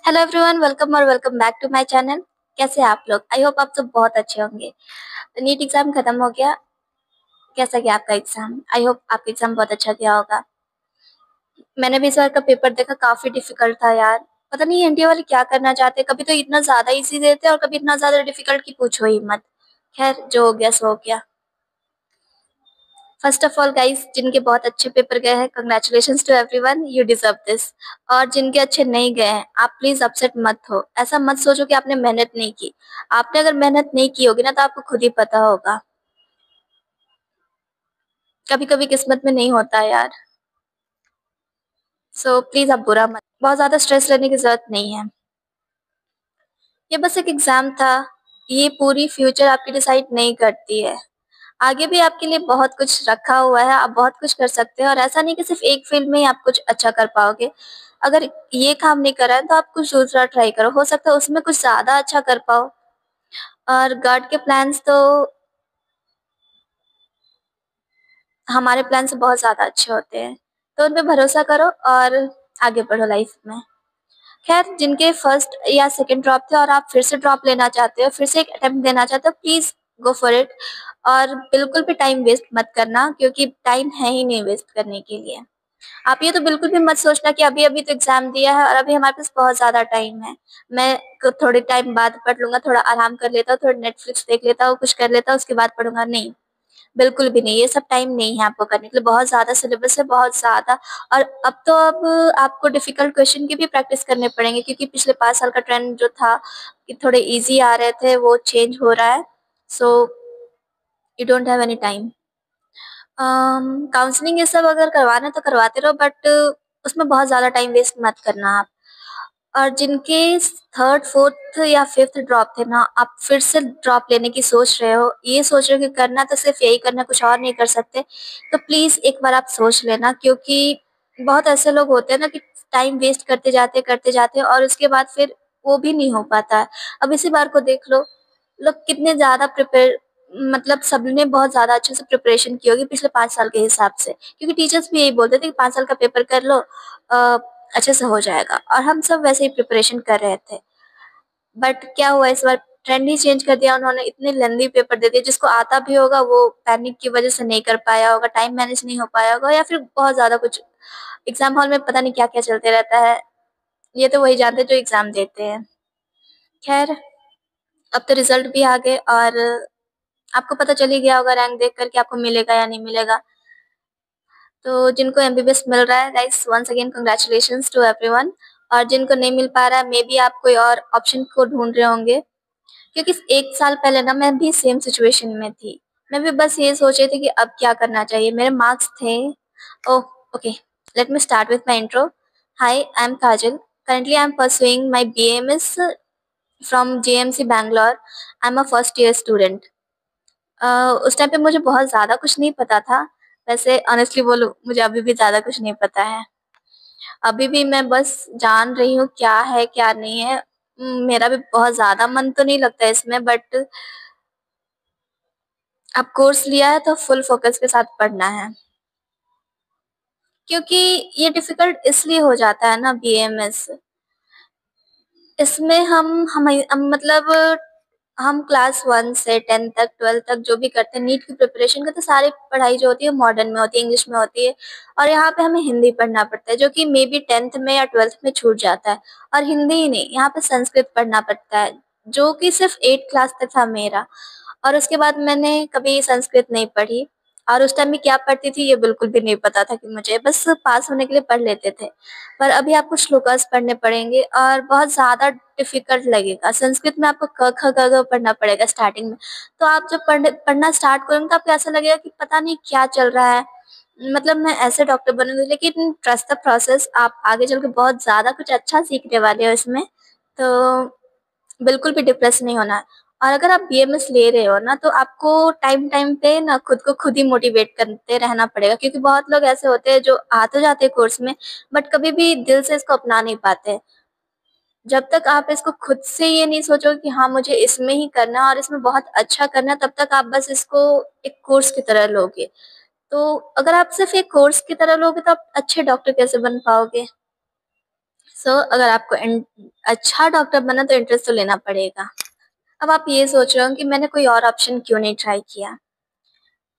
Hello everyone, welcome back to my channel. कैसे हैं आप लोग? आई होप आप सब बहुत अच्छे होंगे। नीट एग्जाम खत्म हो गया। कैसा गया आपका एग्जाम? आई होप आपका एग्जाम बहुत अच्छा गया होगा। मैंने भी इस बार का पेपर देखा, काफी डिफिकल्ट था यार। पता नहीं एनटीए वाले क्या करना चाहते हैं, कभी तो इतना ज्यादा इजी देते हैं और कभी इतना ज्यादा डिफिकल्ट की पूछो ही मत। खैर, जो हो गया सो हो गया। फर्स्ट ऑफ ऑल गाइस, जिनके बहुत अच्छे पेपर गए हैं, congratulations to everyone, you deserve this. और जिनके अच्छे नहीं गए हैं, आप प्लीज अपसेट मत हो। ऐसा मत सोचो कि आपने मेहनत नहीं की। आपने अगर मेहनत नहीं की होगी ना, तो आपको खुद ही पता होगा। कभी कभी किस्मत में नहीं होता यार। सो प्लीज आप बुरा मत, बहुत ज्यादा स्ट्रेस लेने की जरूरत नहीं है। ये बस एक एग्जाम था। ये पूरी फ्यूचर आपकी डिसाइड नहीं करती है। आगे भी आपके लिए बहुत कुछ रखा हुआ है, आप बहुत कुछ कर सकते हैं। और ऐसा नहीं कि सिर्फ एक फील्ड में ही आप कुछ अच्छा कर पाओगे। अगर ये काम नहीं कर रहा है तो आप कुछ दूसरा ट्राई करो, हो सकता है उसमें कुछ ज्यादा अच्छा कर पाओ। और गॉड के प्लान्स तो हमारे प्लान से बहुत ज्यादा अच्छे होते हैं। तो उन पे भरोसा करो और आगे बढ़ो लाइफ में। खैर, जिनके फर्स्ट या सेकंड ड्रॉप थे और आप फिर से ड्रॉप लेना चाहते हो, फिर से एक अटेम्प्ट देना चाहते हो, प्लीज गो फॉर इट। और बिल्कुल भी टाइम वेस्ट मत करना, क्योंकि टाइम है ही नहीं वेस्ट करने के लिए। आप ये तो बिल्कुल भी मत सोचना कि अभी अभी तो एग्जाम दिया है और अभी हमारे पास बहुत ज्यादा टाइम है। मैं थोड़े टाइम बाद पढ़ लूंगा, थोड़ा आराम कर लेता हूँ, थोड़ा नेटफ्लिक्स देख लेता हूँ, कुछ कर लेता हूँ, उसके बाद पढ़ूंगा। नहीं, बिल्कुल भी नहीं। ये सब टाइम नहीं है आपको करने के लिए। बहुत ज्यादा सिलेबस है, बहुत ज्यादा। और अब आपको डिफिकल्ट क्वेश्चन की भी प्रैक्टिस करने पड़ेंगे, क्योंकि पिछले 5 साल का ट्रेंड जो था कि थोड़े इजी आ रहे थे, वो चेंज हो रहा है। So you don't have any time. Counselling ये सब अगर करवाना तो करवाते रहो, बट उसमें बहुत ज्यादा टाइम वेस्ट मत करना आप। और जिनके थर्ड फोर्थ या फिफ्थ ड्रॉप थे ना, आप फिर से ड्रॉप लेने की सोच रहे हो, ये सोच रहे हो कि करना तो सिर्फ यही करना, कुछ और नहीं कर सकते, तो प्लीज एक बार आप सोच लेना। क्योंकि बहुत ऐसे लोग होते हैं ना कि टाइम वेस्ट करते जाते हैं और उसके बाद फिर वो भी नहीं हो पाता है। अब इसी बार को देख लो, लोग कितने ज्यादा प्रिपेयर, मतलब सबने बहुत ज्यादा अच्छे से प्रिपरेशन की होगी पिछले 5 साल के हिसाब से, क्योंकि टीचर्स भी यही बोलते थे कि 5 साल का पेपर कर लो, अच्छे से हो जाएगा। और हम सब वैसे ही प्रिपरेशन कर रहे थे। बट क्या हुआ इस बार, ट्रेंड ही चेंज कर दिया उन्होंने। इतने लेंदी पेपर दे दिए, जिसको आता भी होगा वो पैनिक की वजह से नहीं कर पाया होगा, टाइम मैनेज नहीं हो पाया होगा, या फिर बहुत ज्यादा कुछ एग्जाम हॉल में पता नहीं क्या क्या चलते रहता है। ये तो वही जानते हैं जो एग्जाम देते हैं। खैर, अब तो रिजल्ट भी आ गए और आपको पता चल ही गया होगा रैंक देख कर कि आपको मिलेगा या नहीं मिलेगा। तो जिनको एमबीबीएस मिल रहा है, guys once again congratulations to everyone. और जिनको नहीं मिल पा रहा है, मे बी आप कोई और ऑप्शन को ढूंढ रहे होंगे। क्योंकि 1 साल पहले ना मैं भी सेम सिचुएशन में थी। मैं भी बस ये सोच रही थी कि अब क्या करना चाहिए। मेरे मार्क्स थे। Oh, okay, let me start with my intro. Hi, I am Kajal. Currently, I am pursuing my BAMS from JMC Bangalore. I'm a first year student. उस टाइम पे मुझे बहुत ज़्यादा कुछ नहीं पता था। वैसे ऑनेस्टली बोलूँ, मुझे अभी भी ज़्यादा कुछ नहीं पता है। अभी भी मैं बस जान रही हूँ क्या है क्या नहीं है। मेरा भी बहुत ज़्यादा मन तो नहीं लगता इसमें, बट अब कोर्स लिया है तो फुल फोकस के साथ पढ़ना है। क्योंकि ये डिफिकल्ट इसलिए हो जाता है ना, बीएमएस। इसमें हम मतलब हम क्लास 1 से 10 तक 12 तक जो भी करते हैं नीट की प्रिपरेशन का, तो सारी पढ़ाई जो होती है मॉडर्न में होती है, इंग्लिश में होती है। और यहाँ पे हमें हिंदी पढ़ना पड़ता है, जो कि मे बी 10th में या 12th में छूट जाता है। और हिंदी ही नहीं, यहाँ पे संस्कृत पढ़ना पड़ता है, जो कि सिर्फ 8 क्लास तक था मेरा। और उसके बाद मैंने कभी संस्कृत नहीं पढ़ी। और उस टाइम में क्या पढ़ती थी ये बिल्कुल भी नहीं पता था कि मुझे, बस पास होने के लिए पढ़ लेते थे। पर अभी आपको श्लोकास पढ़ने पड़ेंगे और बहुत ज्यादा डिफिकल्ट लगेगा। संस्कृत में आपको क ख ग घ पढ़ना पड़ेगा स्टार्टिंग में। तो आप जब पढ़ना स्टार्ट करेंगे तो आपको ऐसा लगेगा कि पता नहीं क्या चल रहा है। मतलब मैं ऐसे डॉक्टर बनूंगी, लेकिन ट्रस्ट द प्रोसेस, आप आगे चल के बहुत ज्यादा कुछ अच्छा सीखने वाले हो इसमें। तो बिल्कुल भी डिप्रेस नहीं होना है। और अगर आप बीएमएस ले रहे हो ना, तो आपको टाइम टाइम पे ना खुद को खुद ही मोटिवेट करते रहना पड़ेगा, क्योंकि बहुत लोग ऐसे होते हैं जो आ तो जाते हैं कोर्स में, बट कभी भी दिल से इसको अपना नहीं पाते। जब तक आप इसको खुद से ये नहीं सोचोगे कि हाँ मुझे इसमें ही करना है और इसमें बहुत अच्छा करना है, तब तक आप बस इसको एक कोर्स की तरह लोगे। तो अगर आप सिर्फ एक कोर्स की तरह लोगे तो आप अच्छे डॉक्टर कैसे बन पाओगे? अगर आपको अच्छा डॉक्टर बनना तो एंट्रेंस तो लेना पड़ेगा। अब आप ये सोच रहे हो कि मैंने कोई और ऑप्शन क्यों नहीं ट्राई किया?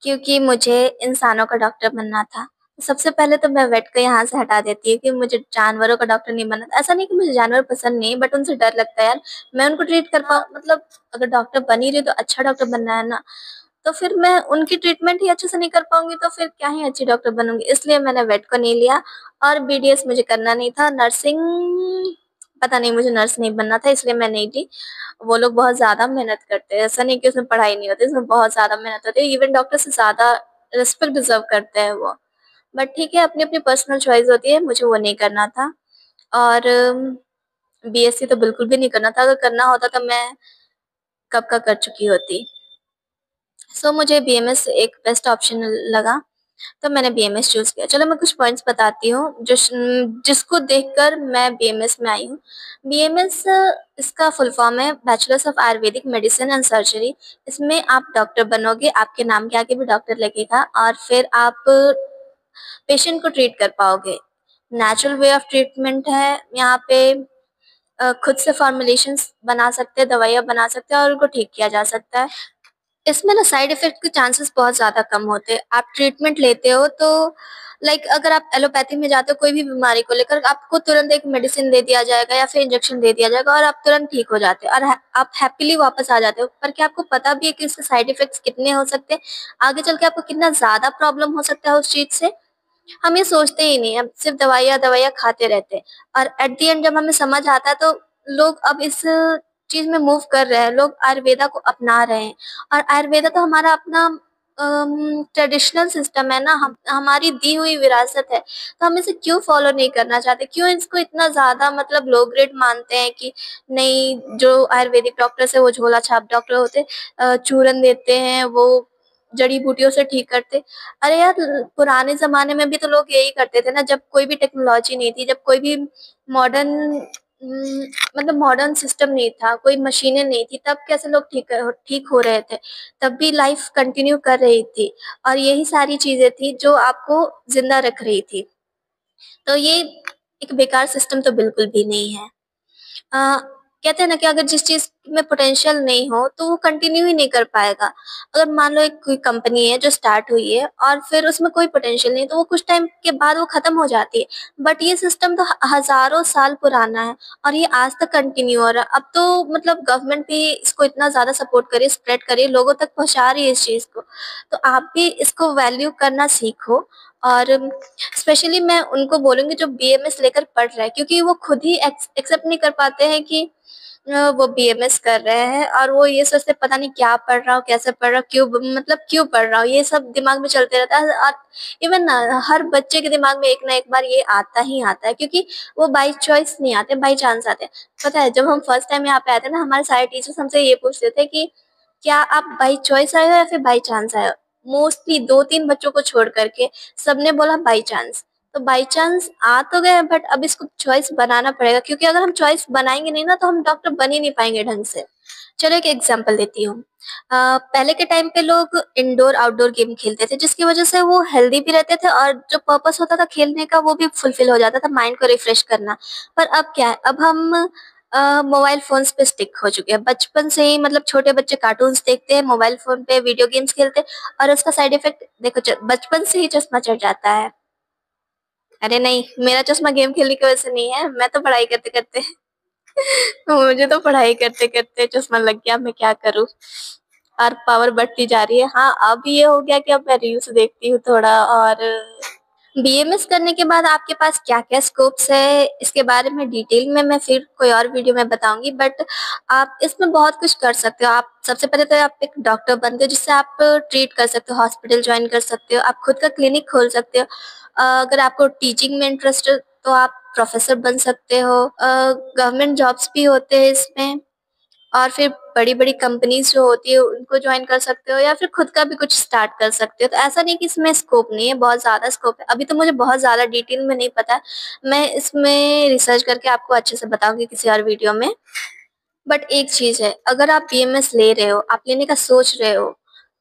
क्योंकि मुझे इंसानों का डॉक्टर बनना था। सबसे पहले तो मैं वेट को यहाँ से हटा देती हूँ कि मुझे जानवरों का डॉक्टर नहीं बनना था। ऐसा नहीं कि मुझे जानवर पसंद नहीं है, बट उनसे डर लगता है यार, मैं उनको ट्रीट कर पाऊँ, मतलब अगर डॉक्टर बन ही रही तो अच्छा डॉक्टर बनना है ना। तो फिर मैं उनकी ट्रीटमेंट ही अच्छे से नहीं कर पाऊँगी तो फिर क्या ही अच्छी डॉक्टर बनूँगी। इसलिए मैंने वेट को नहीं लिया और बीडीएस मुझे करना नहीं था। नर्सिंग, पता नहीं, मुझे नर्स नहीं बनना था इसलिए मैं नहीं ली। वो लोग बहुत ज़्यादा मेहनत करते हैं, ऐसा नहीं कि उसमें पढ़ाई नहीं होती, इसमें बहुत ज़्यादा मेहनत होती है। इवन डॉक्टर से ज़्यादा रिस्पेक्ट डिज़र्व करते हैं वो। बट ठीक है, अपनी-अपनी पर्सनल चॉइस होती है, मुझे वो नहीं करना था। और बीएससी तो बिल्कुल भी नहीं करना था, अगर करना होता तो मैं कब का कर चुकी होती। मुझे बीएमएस एक बेस्ट ऑप्शन लगा, तो मैंने बीएमएस चूज़ किया। चलो मैं कुछ पॉइंट्स बताती हूँ जिसको देखकर मैं बीएमएस में आई हूँ। बीएमएस, इसका फुल फॉर्म है bachelors of Ayurvedic medicine and surgery. इसमें आप डॉक्टर बनोगे, आपके नाम के आगे भी डॉक्टर लगेगा और फिर आप पेशेंट को ट्रीट कर पाओगे। नेचुरल वे ऑफ ट्रीटमेंट है यहाँ पे। खुद से फॉर्मुलेशंस बना सकते हैं, दवाइयाँ बना सकते हैं और उनको ठीक किया जा सकता है। इसमें ना साइड इफ़ेक्ट के चांसेस बहुत ज़्यादा कम होते हैं। आप ट्रीटमेंट लेते हो तो लाइक अगर आप एलोपैथी में जाते हो कोई भी बीमारी को लेकर, आपको तुरंत एक मेडिसिन दे दिया जाएगा या फिर इंजेक्शन दे दिया जाएगा और आप तुरंत ठीक हो जाते हो और आप हैप्पीली वापस आ जाते हो। पर क्या आपको पता भी है कि इसके साइड इफ़ेक्ट्स कितने हो सकते हैं? आगे चल के आपको कितना ज़्यादा प्रॉब्लम हो सकता है उस चीज़ से? हम ये सोचते ही नहीं, हम सिर्फ़ दवाइयाँ-दवाइयाँ खाते रहते हैं और एट द एंड जब हमें समझ आता है तो लोग अब इस चीज़ में मूव कर रहे हैं, लोग आयुर्वेदा को अपना रहे हैं और आयुर्वेदा तो हमारा अपना ट्रेडिशनल सिस्टम है ना, हम हमारी दी हुई विरासत है, तो हम इसे क्यों फ़ॉलो नहीं करना चाहते? क्यों इसको इतना ज़्यादा मतलब लो ग्रेड मानते हैं कि नहीं, जो आयुर्वेदिक डॉक्टर्स हैं वो झोला-छाप डॉक्टर होते हैं, चूरन देते हैं, वो जड़ी-बूटियों से ठीक करते। अरे यार, पुराने ज़माने में भी तो लोग यही करते थे ना, जब कोई भी टेक्नोलॉजी नहीं थी, जब कोई भी मॉडर्न मतलब मॉडर्न सिस्टम नहीं था, कोई मशीनें नहीं थी, तब कैसे लोग ठीक हो रहे थे? तब भी लाइफ कंटिन्यू कर रही थी और यही सारी चीज़ें थी जो आपको ज़िंदा रख रही थी। तो ये एक बेकार सिस्टम तो बिल्कुल भी नहीं है। अ, कहते हैं ना कि अगर जिस चीज़ में पोटेंशियल नहीं हो तो वो कंटिन्यू ही नहीं कर पाएगा। अगर मान लो एक कोई कंपनी है जो स्टार्ट हुई है और फिर उसमें कोई पोटेंशियल नहीं है तो वो कुछ टाइम के बाद वो खत्म हो जाती है। बट ये सिस्टम तो हज़ारों साल पुराना है और ये आज तक कंटिन्यू हो रहा है। अब तो मतलब गवर्नमेंट भी इसको इतना ज़्यादा सपोर्ट कर रही है, स्प्रेड कर रही है, लोगों तक पहुँचा रही है इस चीज़ को। तो आप भी इसको वैल्यू करना सीखो और स्पेशली मैं उनको बोलूँगी जो बीएमएस लेकर पढ़ रहे हैं, क्योंकि वो खुद ही एक्सेप्ट नहीं कर पाते हैं कि वो बीएमएस कर रहे हैं और वो ये सोचते पता नहीं क्या पढ़ रहा हूँ, कैसे पढ़ रहा हूँ, क्यों पढ़ रहा हूँ, ये सब दिमाग में चलते रहता है और इवन ना हर बच्चे के दिमाग में एक ना एक बार ये आता ही आता है, क्योंकि वो बाय चॉइस नहीं आते, बाय चांस आते हैं। पता है, जब हम फर्स्ट टाइम यहाँ पे आए थे ना, हमारे सारे टीचर्स हमसे ये पूछते थे कि क्या आप बाय चॉइस आए हो या फिर बाय चांस आए हो? मोस्टली 2-3 बच्चों को छोड़ कर के सबने बोला बाय चांस। तो बाय चांस आ तो गए, बट अब इसको चॉइस बनाना पड़ेगा, क्योंकि अगर हम चॉइस बनाएँगे नहीं ना तो हम डॉक्टर बन ही नहीं पाएँगे ढंग से। चलो एक एग्ज़ाम्पल देती हूँ। पहले के टाइम पे लोग इंडोर आउटडोर गेम खेलते थे जिसकी वज़ह से वो हेल्दी भी रहते थे और जो पर्पस होता था खेलने का वो भी फुलफिल हो जाता था, माइंड को रिफ्रेश करना। पर अब क्या है, अब हम मोबाइल फ़ोन्स पे स्टिक हो चुके हैं। बचपन से ही मतलब छोटे बच्चे कार्टून्स देखते हैं, मोबाइल फ़ोन पे वीडियो गेम्स खेलते हैं और उसका साइड इफ़ेक्ट देखो, बचपन से ही चश्मा चढ़ जाता है। अरे नहीं, मेरा चश्मा गेम खेलने की वजह से नहीं है, मैं तो पढ़ाई करते-करते मुझे तो पढ़ाई करते-करते चश्मा लग गया, मैं क्या करूँ? और पावर बढ़ती जा रही है। हाँ, अब ये हो गया कि अब मैं रील्स देखती हूँ थोड़ा और बीएमएस करने के बाद आपके पास क्या-क्या स्कोप्स है, इसके बारे में डिटेल में मैं फिर कोई और वीडियो में बताऊँगी, बट आप इसमें बहुत कुछ कर सकते हो। आप सबसे पहले तो आप एक डॉक्टर बनते हो जिससे आप ट्रीट कर सकते हो, हॉस्पिटल जॉइन कर सकते हो, आप खुद का क्लिनिक खोल सकते हो। अगर आपको टीचिंग में इंटरेस्ट है तो आप प्रोफ़ेसर बन सकते हो। गवर्नमेंट जॉब्स भी होते हैं इसमें। और फिर बड़ी-बड़ी कंपनीज़ जो होती है उनको जॉइन कर सकते हो या फिर खुद का भी कुछ स्टार्ट कर सकते हो। तो ऐसा नहीं कि इसमें स्कोप नहीं है, बहुत ज़्यादा स्कोप है। अभी तो मुझे बहुत ज़्यादा डिटेल में नहीं पता है। मैं इसमें रिसर्च करके आपको अच्छे से बताऊँगी किसी और वीडियो में। बट एक चीज़ है, अगर आप बीएमएस ले रहे हो, आप लेने का सोच रहे हो,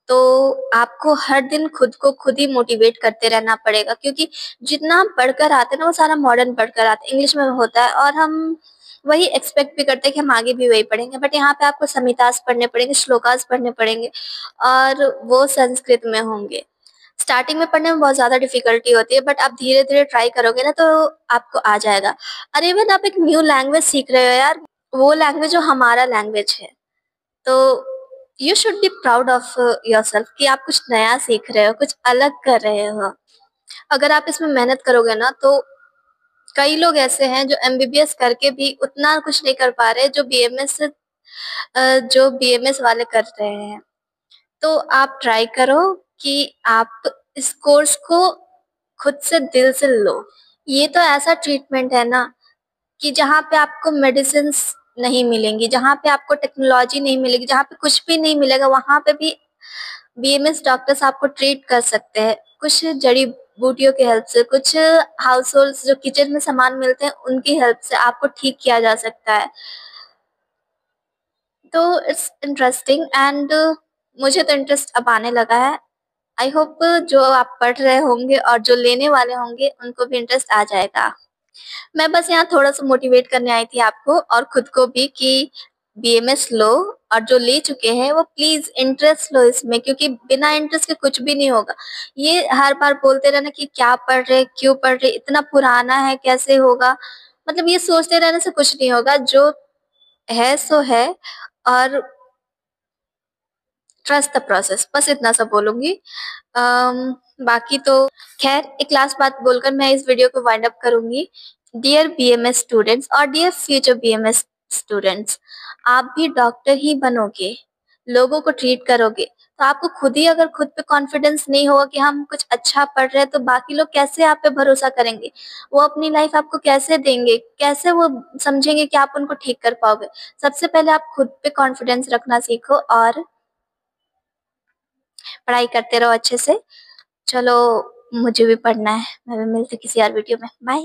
तो आपको हर दिन खुद को खुद ही मोटिवेट करते रहना पड़ेगा, क्योंकि जितना हम पढ़कर आते हैं ना वो सारा मॉडर्न पढ़कर आते हैं, इंग्लिश में होता है और हम वही एक्सपेक्ट भी करते हैं कि हम आगे भी वही पढ़ेंगे। बट यहाँ पे आपको समितास पढ़ने पड़ेंगे, श्लोकास पढ़ने पड़ेंगे और वो संस्कृत में होंगे। स्टार्टिंग में पढ़ने में बहुत ज़्यादा डिफ़िकल्टी होती है, बट आप धीरे-धीरे ट्राई करोगे ना तो आपको आ जाएगा। और इवन आप एक न्यू लैंग्वेज सीख रहे हो यार, वो लैंग्वेज जो हमारा लैंग्वेज है। तो you should be proud of yourself कि आप कुछ नया सीख रहे हो, कुछ अलग कर रहे हो। अगर आप इसमें मेहनत करोगे ना तो कई लोग ऐसे हैं जो एमबीबीएस करके भी उतना कुछ नहीं कर पा रहे जो बीएमएस वाले कर रहे हैं। तो आप ट्राई करो कि आप इस कोर्स को खुद से दिल से लो। ये तो ऐसा ट्रीटमेंट है ना कि जहाँ पे आपको मेडिसिन्स नहीं मिलेंगी, जहाँ पे आपको टेक्नोलॉजी नहीं मिलेगी, जहाँ पे कुछ भी नहीं मिलेगा, वहाँ पे भी बीएमएस डॉक्टर्स आपको ट्रीट कर सकते हैं। कुछ जड़ी बूटियों की हेल्प से, कुछ हाउस होल्ड्स जो किचन में सामान मिलते हैं उनकी हेल्प से आपको ठीक किया जा सकता है। तो इट्स इंटरेस्टिंग एंड मुझे तो इंटरेस्ट अब आने लगा है। आई होप जो आप पढ़ रहे होंगे और जो लेने वाले होंगे उनको भी इंटरेस्ट आ जाएगा। मैं बस यहाँ थोड़ा-सा मोटिवेट करने आई थी आपको और खुद को भी कि बीएमएस लो, और जो ले चुके हैं वो प्लीज़ इंटरेस्ट लो इसमें, क्योंकि बिना इंटरेस्ट के कुछ भी नहीं होगा। ये हर बार बोलते रहना कि क्या पढ़ रहे, क्यों पढ़ रहे, इतना पुराना है, कैसे होगा? मतलब ये सोचते रहने से कुछ नहीं होगा, जो है सो है और ट्रस्ट द प्रोसेस, बस इतना सा बोलूँगी। बाकी तो खैर एक लास्ट बात बोलकर मैं इस वीडियो को वाइंड अप करूँगी। डियर बीएमएस स्टूडेंट्स और डियर फ्यूचर बीएमएस स्टूडेंट्स, आप भी डॉक्टर ही बनोगे, लोगों को ट्रीट करोगे, तो आपको खुद ही अगर खुद पे कॉन्फिडेंस नहीं होगा कि हम कुछ अच्छा पढ़ रहे हैं, तो बाकी लोग कैसे आप पे भरोसा करेंगे? वो अपनी लाइफ आपको कैसे देंगे? कैसे वो समझेंगे कि आप उनको ठीक कर पाओगे? सबसे पहले आप खुद पे कॉन्फिडेंस रखना सीखो और पढ़ाई करते रहो अच्छे से। चलो मुझे भी पढ़ना है। मैं भी मिलती किसी और वीडियो में। बाय।